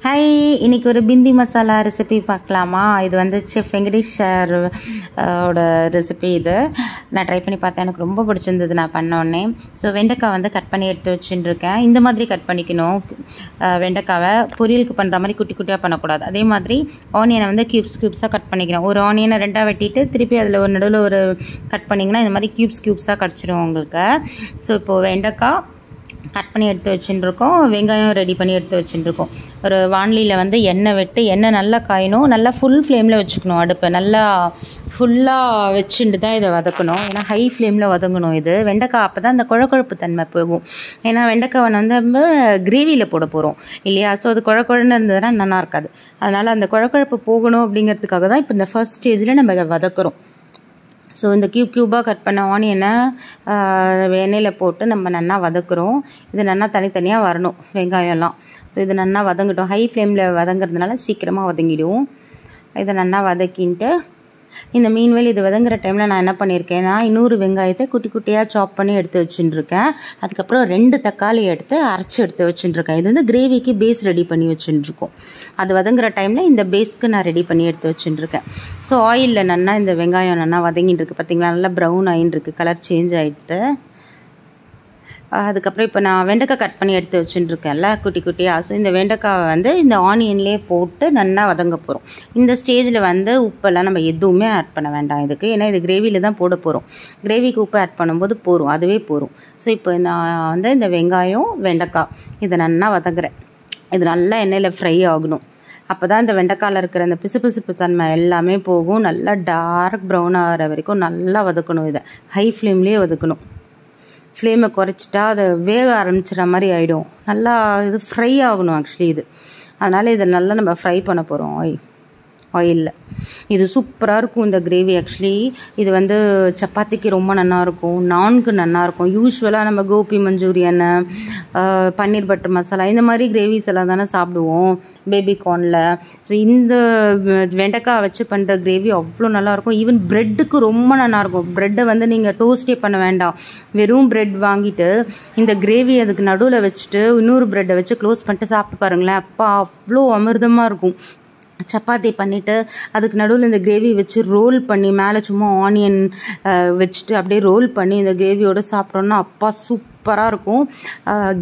Hi, இன்னைக்கு ஒரு பிந்தி masala recipe பார்க்கலாமா? இது வந்து செஃப் வெங்கடேஷ் சார் ஓட ரெசிபி. இது நான் ட்ரை பண்ணி பார்த்தேன், எனக்கு ரொம்ப பிடிச்சிருந்தது நான் பண்ணோடனே. ஸோ வெண்டைக்காய் வந்து கட் பண்ணி எடுத்து வச்சுட்டுருக்கேன். இந்த மாதிரி கட் பண்ணிக்கணும். வெண்டைக்காவை பொரியலுக்கு பண்ணுற மாதிரி குட்டி குட்டியாக பண்ணக்கூடாது. அதே மாதிரி ஆனியனை வந்து க்யூப்ஸாக கட் பண்ணிக்கணும். ஒரு ஆனியனை ரெண்டாக வெட்டிட்டு திருப்பி அதில் ஒரு நடுவில் ஒரு கட் பண்ணிங்கன்னா இந்த மாதிரி க்யூப்ஸாக கிடச்சிடும் உங்களுக்கு. ஸோ இப்போது வெண்டைக்காய் கட் பண்ணி எடுத்து வச்சுட்டுருக்கோம். வெங்காயம் ரெடி பண்ணி எடுத்து வச்சுட்டுருக்கோம். ஒரு வாணலியில் வந்து எண்ணெய் விட்டு எண்ணெய் நல்லா காயணும். நல்லா ஃபுல் ஃப்ளேமில் வச்சுக்கணும். அடுப்பை நல்லா ஃபுல்லாக வச்சுட்டு தான் இதை வதக்கணும். ஏன்னா ஹை ஃப்ளேமில் வதங்கணும். இது வெண்டைக்காய் அப்போ தான் அந்த குழக்குழப்பு தன்மை போகும். ஏன்னா வெண்டைக்காவை வந்து நம்ம கிரேவியில் போட போகிறோம் இல்லையா? ஸோ அது குழக்குழன்னு இருந்ததுன்னா நல்லா இருக்காது. அதனால் அந்த குழக்குழப்பு போகணும் அப்படிங்கிறதுக்காக தான் இப்போ இந்த ஃபர்ஸ்ட் ஸ்டேஜில் நம்ம இதை வதக்குறோம். ஸோ இந்த க்யூபாக கட் பண்ண ஆனியனை எண்ணெயில் போட்டு நம்ம நல்லா வதக்குறோம். இது நல்லா தனித்தனியாக வரணும் வெங்காயம்லாம். ஸோ இது நல்லா வதங்கட்டும். ஹை ஃப்ளேமில் வதங்குறதுனால சீக்கிரமாக வதங்கிடும். இதை நல்லா வதக்கின்ட்டு இந்த மீன்வேல் இது வதங்குற டைமில் நான் என்ன பண்ணியிருக்கேன்னா, இன்னொரு வெங்காயத்தை குட்டி குட்டியாக சாப் பண்ணி எடுத்து வச்சுட்டுருக்கேன். அதுக்கப்புறம் 2 தக்காளி எடுத்து அரைச்சி எடுத்து வச்சுட்டுருக்கேன். இது வந்து கிரேவிக்கு பேஸ் ரெடி பண்ணி வச்சுட்டுருக்கோம். அது வதங்குற டைமில் இந்த பேஸ்க்கு நான் ரெடி பண்ணி எடுத்து வச்சுட்டுருக்கேன். ஸோ ஆயிலில் நல்லா இந்த வெங்காயம் நல்லா வதங்கிட்டு இருக்கு. பார்த்திங்களா, நல்லா ப்ரௌன் ஆகின்னு இருக்குது, கலர் சேஞ்ச் ஆகிடுது. அதுக்கப்புறம் இப்போ நான் வெண்டைக்காய் கட் பண்ணி எடுத்து வச்சுட்டுருக்கேன்ல குட்டி குட்டியாக. ஸோ இந்த வெண்டைக்காவை வந்து இந்த ஆனியன்லேயே போட்டு நல்லா வதங்க போகிறோம். இந்த ஸ்டேஜில் வந்து உப்பெல்லாம் நம்ம எதுவுமே ஆட் பண்ண வேண்டாம் இதுக்கு. ஏன்னா இது கிரேவியில் தான் போட போகிறோம். கிரேவிக்கு உப்பு ஆட் பண்ணும்போது போரும், அதுவே போரும். ஸோ இப்போ நான் வந்து இந்த வெங்காயம் வெண்டைக்காய் இதை நல்லா வதங்குறேன். இது நல்லா எண்ணெயில் ஃப்ரை ஆகணும். அப்போ தான் இந்த வெண்டைக்காயில் இருக்கிற அந்த பிசுபிசுப்பு தன்மை எல்லாமே போகும். நல்லா டார்க் ப்ரௌன் ஆகிற வரைக்கும் நல்லா வதக்கணும். இதை ஹை ஃப்ளேம்லேயே வதக்கணும். ஃப்ளேமை குறைச்சிட்டா அது வேக ஆரம்பிச்சிட மாதிரி ஆகிடும். நல்லா இது ஃப்ரை ஆகணும் ஆக்சுவலி இது. அதனால் இதை நல்லா நம்ம ஃப்ரை பண்ண போகிறோம் ஆயிலில். இது சூப்பராக இருக்கும் இந்த கிரேவி. ஆக்சுவலி இது வந்து சப்பாத்திக்கு ரொம்ப நல்லாயிருக்கும், நான்கு நல்லாயிருக்கும். யூஸ்வலாக நம்ம கோபி மஞ்சூரியன், பன்னீர் பட்டர் மசாலா இந்த மாதிரி கிரேவிஸ் எல்லாம் தானே சாப்பிடுவோம் பேபி கார்னில். ஸோ இந்த வெண்டைக்காய் வச்சு பண்ணுற கிரேவி அவ்வளோ நல்லாயிருக்கும். ஈவன் ப்ரெட்டுக்கு ரொம்ப நல்லாயிருக்கும். ப்ரெட்டை வந்து நீங்கள் டோஸ்டே பண்ண வேண்டாம். வெறும் ப்ரெட் வாங்கிட்டு இந்த கிரேவி அதுக்கு நடுவில் வச்சுட்டு இன்னொரு ப்ரெட்டை வச்சு க்ளோஸ் பண்ணிட்டு சாப்பிட்டு பாருங்களேன். அப்பா அவ்வளோ அமிர்தமாக இருக்கும். சப்பாத்தி பண்ணிவிட்டு அதுக்கு நடுவில் இந்த கிரேவி வச்சு ரோல் பண்ணி மேலே சும்மா ஆனியன் வச்சுட்டு அப்படியே ரோல் பண்ணி இந்த கிரேவியோடு சாப்பிட்றோன்னா அப்பா சூப்பராக இருக்கும்.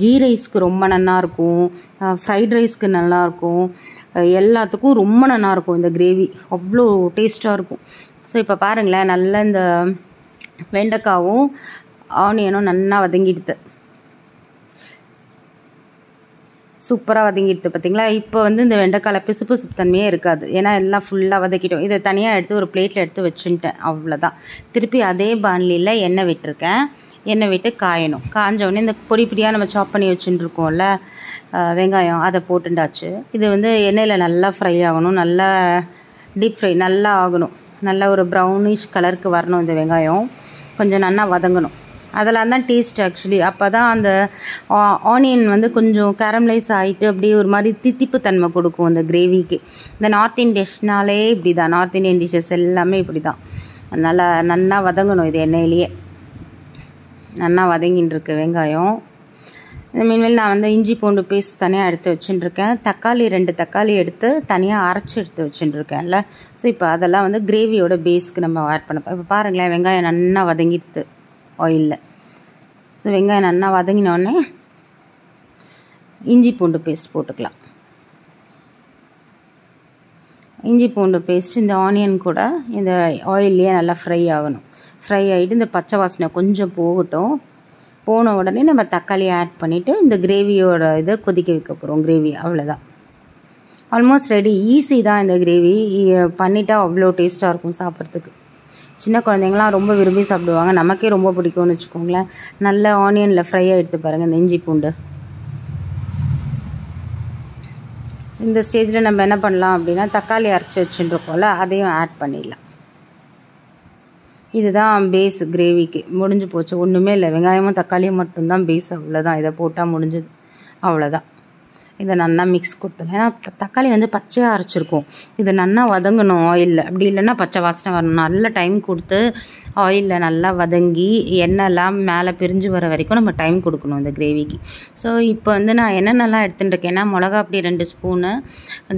கீ ரைஸ்க்கு ரொம்ப நல்லாயிருக்கும், ஃப்ரைட் ரைஸ்க்கு நல்லாயிருக்கும், எல்லாத்துக்கும் ரொம்ப நல்லாயிருக்கும் இந்த கிரேவி. அவ்வளோ டேஸ்ட்டாக இருக்கும். ஸோ இப்போ பாருங்களேன், நல்லா இந்த வெண்டைக்காவும் ஆனியனும் நல்லா வதங்கிடுது. சூப்பராக வதங்கிடுது பார்த்திங்களா. இப்போ வந்து இந்த வெண்டைக்காயில் பிசுப்பு தன்மையே இருக்காது. ஏன்னா எல்லாம் ஃபுல்லாக வதக்கிட்டோம். இதை தனியாக எடுத்து ஒரு பிளேட்டில் எடுத்து வச்சுட்டேன். அவ்வளோதான். திருப்பி அதே பாண்லியில் எண்ணெய் விட்டுருக்கேன். எண்ணெய் விட்டு காயணும். காஞ்சோடனே இந்த பொடியாக நம்ம சாப் பண்ணி வச்சுட்டுருக்கோம்ல வெங்காயம், அதை போட்டுண்டாச்சு. இது வந்து எண்ணெயில் நல்லா ஃப்ரை ஆகணும். நல்லா டீப் ஃப்ரை நல்லா ஆகணும். நல்லா ஒரு ப்ரௌனிஷ் கலருக்கு வரணும். இந்த வெங்காயம் கொஞ்சம் நல்லா வதங்கணும். அதெல்லாம் தான் டேஸ்ட் ஆக்சுவலி. அப்போ தான் அந்த ஆனியன் வந்து கொஞ்சம் கேரமலைஸ் ஆகிட்டு அப்படியே ஒரு மாதிரி தித்திப்பு தன்மை கொடுக்கும் அந்த கிரேவிக்கு. இந்த நார்த் இந்தியன் டிஷ்னாலே இப்படி தான். நார்த் இந்தியன் டிஷ்ஷஸ் எல்லாமே இப்படி தான். அதனால் நல்லா வதங்கணும். இது எண்ணெயிலேயே நல்லா வதங்கின்னு இருக்கு வெங்காயம். மீன்வேல் நான் வந்து இஞ்சி பூண்டு பேஸ்ட் தனியாக எடுத்து வச்சுட்டுருக்கேன். தக்காளி 2 தக்காளி எடுத்து தனியாக அரைச்சி எடுத்து வச்சுட்டுருக்கேன்ல. ஸோ இப்போ அதெல்லாம் வந்து கிரேவியோட பேஸ்க்கு நம்ம ஆட் பண்ணப்போ இப்போ பாருங்களேன், வெங்காயம் நல்லா வதங்கிடுது ஆயிலில். ஸோ வெங்காயம் நல்லா வதங்கினோடனே இஞ்சி பூண்டு பேஸ்ட் போட்டுக்கலாம். இஞ்சி பூண்டு பேஸ்ட் இந்த ஆனியன் கூட இந்த ஆயில்லையே நல்லா ஃப்ரை ஆகணும். ஃப்ரை ஆகிட்டு இந்த பச்சை வாசனை கொஞ்சம் போகட்டும். போன உடனே நம்ம தக்காளியை ஆட் பண்ணிவிட்டு இந்த கிரேவியோட இதை கொதிக்க வைக்க போகிறோம். கிரேவி அவ்வளோதான், ஆல்மோஸ்ட் ரெடி. ஈஸி தான் இந்த கிரேவி. பண்ணிட்டா அவ்வளோ டேஸ்ட்டாக இருக்கும் சாப்பிட்றதுக்கு. சின்ன குழந்தைங்களாம் ரொம்ப விரும்பி சாப்பிடுவாங்க. நமக்கே ரொம்ப பிடிக்கும்னு வச்சுக்கோங்களேன். நல்ல ஆனியனில் ஃப்ரையாக எடுத்து பாருங்கள் இந்த இஞ்சி பூண்டு. இந்த ஸ்டேஜில் நம்ம என்ன பண்ணலாம் அப்படின்னா, தக்காளி அரைச்சி வச்சுட்டுருக்கோம்ல அதையும் ஆட் பண்ணிடலாம். இதுதான் பேஸ் கிரேவிக்கு. முடிஞ்சு போச்சு, ஒன்றுமே இல்லை. வெங்காயமும் தக்காளியும் மட்டும்தான் பேஸ். அவ்வளோதான். இதை போட்டால் முடிஞ்சது, அவ்வளோதான். இதை நல்லா மிக்ஸ் கொடுத்துடலாம். ஏன்னா தக்காளி வந்து பச்சையாக அரைச்சிருக்கும். இது நல்லா வதங்கணும் ஆயிலில். அப்படி இல்லைன்னா பச்சை வாசனை வரணும். நல்ல டைம் கொடுத்து ஆயிலில் நல்லா வதங்கி எண்ணெய்லாம் மேலே பிரிஞ்சு வர வரைக்கும் நம்ம டைம் கொடுக்கணும் இந்த கிரேவிக்கு. ஸோ இப்போ வந்து நான் என்னென்னலாம் எடுத்துகிட்டு இருக்கேன்னா, மிளகா பொடி 2 ஸ்பூனு,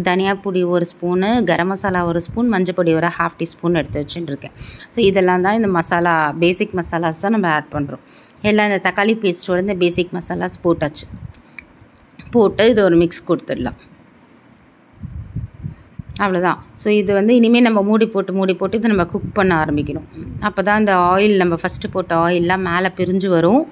தனியா பொடி 1 ஸ்பூனு, கரம் மசாலா 1 ஸ்பூன், மஞ்சள் பொடி ஒரு 1/2 டீஸ்பூன் எடுத்து வச்சுட்டுருக்கேன். ஸோ இதெல்லாம் தான் இந்த மசாலா, பேசிக் மசாலாஸ் தான் நம்ம ஆட் பண்ணுறோம். எல்லாம் இந்த தக்காளி பேஸ்ட்டோட இந்த பேசிக் மசாலாஸ் போட்டாச்சு. போட்டு இது ஒரு மிக்ஸ் கொடுத்துடலாம். அவ்வளோதான். ஸோ இது வந்து இனிமேல் நம்ம மூடி போட்டு இதை நம்ம குக் பண்ண ஆரம்பிக்கணும். அப்போ தான் இந்த ஆயில், நம்ம ஃபஸ்ட்டு போட்ட ஆயிலெலாம் மேலே பிரிஞ்சு வரும்.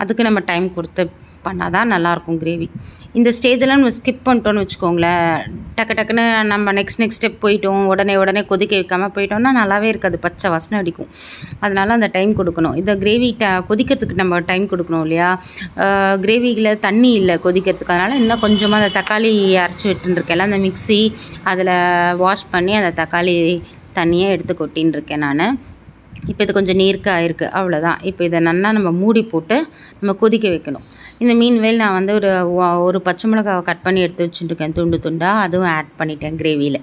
அதுக்கு நம்ம டைம் கொடுத்து பண்ணால் தான் நல்லாயிருக்கும் கிரேவி. இந்த ஸ்டேஜெல்லாம் நம்ம ஸ்கிப் பண்ணிட்டோன்னு வச்சுக்கோங்களேன், டக்குன்னு நம்ம நெக்ஸ்ட் ஸ்டெப் போயிட்டோம், உடனே கொதிக்க வைக்காமல் போயிட்டோம்னா நல்லாவே இருக்காது, பச்சை வாசனை அடிக்கும். அதனால் அந்த டைம் கொடுக்கணும். இந்த கிரேவி கொதிக்கிறதுக்கு நம்ம டைம் கொடுக்கணும் இல்லையா. கிரேவியில் தண்ணி இல்லை கொதிக்கிறதுக்கு, அதனால் இன்னும் கொஞ்சமாக அந்த தக்காளி அரைச்சி விட்டுருக்கேன்ல, அந்த மிக்ஸி அதில் வாஷ் பண்ணி அந்த தக்காளி தண்ணியை எடுத்து கொட்டின்னு இருக்கேன் நான். இப்போ இது கொஞ்சம் நீர்க்காக ஆயிருக்கு, அவ்வளோதான். இப்போ இதை நல்லா நம்ம மூடி போட்டு நம்ம கொதிக்க வைக்கணும். இந்த மீன்வேல் நான் வந்து ஒரு பச்சை மிளகாவை கட் பண்ணி எடுத்து வச்சுட்டுருக்கேன் துண்டாக, அதுவும் ஆட் பண்ணிட்டேன் கிரேவியில்.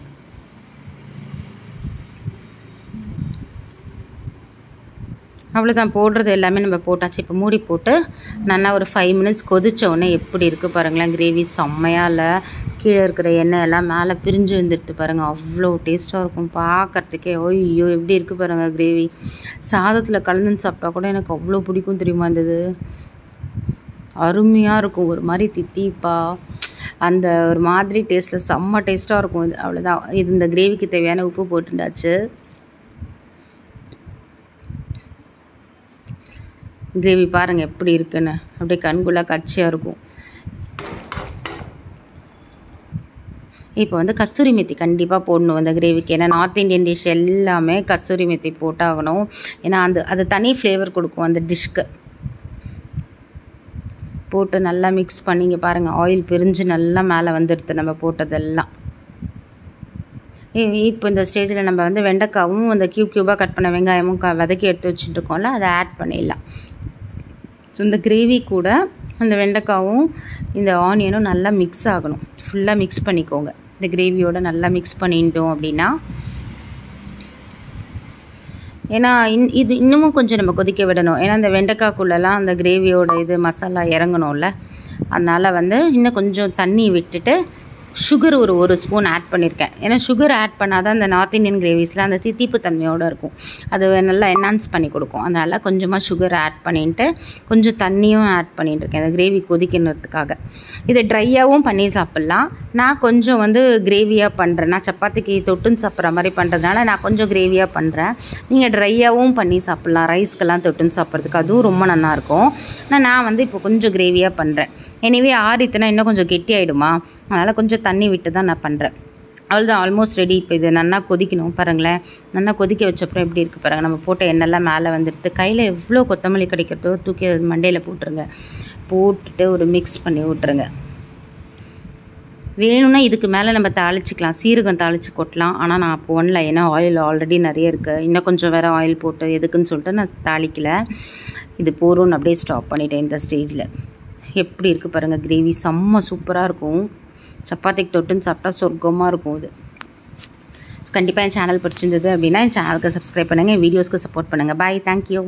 அவ்வளோதான், போடுறது எல்லாமே நம்ம போட்டாச்சு. இப்போ மூடி போட்டு நல்லா ஒரு 5 மினிட்ஸ் கொதித்த உடனே எப்படி இருக்குது பாருங்களேன். கிரேவி செம்மையாக இல்லை, கீழே இருக்கிற எண்ணெய் எல்லாம் மேலே பிரிஞ்சு வந்துடுது பாருங்கள். அவ்வளோ டேஸ்ட்டாக இருக்கும் பார்க்குறதுக்கே. ஐயோ எப்படி இருக்குது பாருங்கள் கிரேவி. சாதத்தில் கலந்துன்னு சாப்பிட்டா கூட எனக்கு அவ்வளோ பிடிக்கும் தெரியுமா. இருந்தது அருமையாக இருக்கும், ஒரு மாதிரி தித்திப்பா, அந்த ஒரு மாதிரி டேஸ்ட்டில் செம்ம டேஸ்ட்டாக இருக்கும் இது. அவ்வளோதான், இது இந்த கிரேவிக்கு தேவையான உப்பு போட்டுண்டாச்சு. கிரேவி பாருங்கள் எப்படி இருக்குன்னு, அப்படியே கண்குள்ளே காட்சியாக இருக்கும். இப்போ வந்து கஸ்தூரி மெத்தி கண்டிப்பாக போடணும் இந்த கிரேவிக்கு. ஏன்னா நார்த் இந்தியன் டிஷ் எல்லாமே கஸ்தூரி மெத்தி போட்டாகணும். ஏன்னா அது தனி ஃப்ளேவர் கொடுக்கும் அந்த டிஷ்க்கு. போட்டு நல்லா மிக்ஸ் பண்ணிங்க பாருங்கள், ஆயில் பிரிஞ்சு நல்லா மேலே வந்துடுது நம்ம போட்டதெல்லாம். இப்போ இந்த ஸ்டேஜில் நம்ம வந்து வெண்டைக்காவும் அந்த க்யூபாக கட் பண்ண வெங்காயமும் வதக்கி எடுத்து வச்சுட்டுருக்கோம்ல, அதை ஆட் பண்ணிடலாம். ஸோ இந்த கிரேவி கூட அந்த வெண்டைக்காவும் இந்த ஆனியனும் நல்லா மிக்ஸ் ஆகணும். ஃபுல்லாக மிக்ஸ் பண்ணிக்கோங்க. இந்த கிரேவியோடு நல்லா மிக்ஸ் பண்ணிட்டோம் அப்படின்னா, ஏன்னா இது இன்னமும் கொஞ்சம் நம்ம கொதிக்க விடணும். ஏன்னா இந்த வெண்டைக்காய்க்குள்ளெல்லாம் அந்த கிரேவியோட இது மசாலா இறங்கணும்ல, அதனால் வந்து இன்னும் கொஞ்சம் தண்ணி விட்டுட்டு சுகர் ஒரு ஸ்பூன் ஆட் பண்ணியிருக்கேன். ஏன்னா சுகர் ஆட் பண்ணால் தான் அந்த நார்த் இந்தியன் கிரேவிஸில் அந்த தித்திப்பு தன்மையோடு இருக்கும், அது நல்லா என்ஹான்ஸ் பண்ணி கொடுக்கும். அதனால் கொஞ்சமாக சுகர் ஆட் பண்ணிட்டு கொஞ்சம் தண்ணியும் ஆட் பண்ணிட்டுருக்கேன் அந்த கிரேவி கொதிக்கணுறதுக்காக. இதை ட்ரையாகவும் பண்ணி சாப்பிட்லாம். நான் கொஞ்சம் வந்து கிரேவியாக பண்ணுறேன். நான் சப்பாத்திக்கு தொட்டுன்னு சாப்பிட்ற மாதிரி பண்ணுறதுனால நான் கொஞ்சம் கிரேவியாக பண்ணுறேன். நீங்கள் ட்ரையாகவும் பண்ணி சாப்பிட்லாம், ரைஸ்க்கெல்லாம் தொட்டுன்னு சாப்பிட்றதுக்கு, அதுவும் ரொம்ப நல்லாயிருக்கும். நான் வந்து இப்போ கொஞ்சம் கிரேவியாக பண்ணுறேன். எனிவே ஆறித்துனா இன்னும் கொஞ்சம் கெட்டி ஆகிடுமா, அதனால் கொஞ்சம் தண்ணி விட்டு தான் நான் பண்ணுறேன். அவ்வளோதான், ஆல்மோஸ்ட் ரெடி. இப்போ இது நல்லா கொதிக்கணும் பாருங்களேன். நல்லா கொதிக்க வச்சப்பறம் எப்படி இருக்குது பாருங்கள். நம்ம போட்ட எண்ணெய்லாம் மேலே வந்துடுது. கையில் எவ்வளோ கொத்தமல்லி கிடைக்கிறதோ தூக்கி அது மண்டையில் போட்டுருங்க. போட்டுட்டு ஒரு மிக்ஸ் பண்ணி விட்ருங்க. வேணும்னா இதுக்கு மேலே நம்ம தாளிச்சிக்கலாம், சீரகம் தாளித்து கொட்டலாம். ஆனால் நான் அப்போ ஒன்றில், ஏன்னா ஆயில் ஆல்ரெடி நிறைய இருக்குது, இன்னும் கொஞ்சம் வேறு ஆயில் போட்டு எதுக்குன்னு சொல்லிட்டு நான் தாளிக்கலை. இது போகிறோன்னு அப்படியே ஸ்டாப் பண்ணிட்டேன். இந்த ஸ்டேஜில் எப்படி இருக்குது பாருங்கள் கிரேவி, செம்ம சூப்பராக இருக்கும். சப்பாத்திக்கு தொட்டுன்னு சாப்பிட்டா சொர்க்கமாக இருக்கும் இது. ஸோ கண்டிப்பாக என் சேனல் பிடிச்சிருந்தது அப்படின்னா என் சேனலுக்கு சப்ஸ்கிரைப் பண்ணுங்கள், வீடியோஸ்க்கு சப்போர்ட் பண்ணுங்கள். பாய், தேங்க்யூ.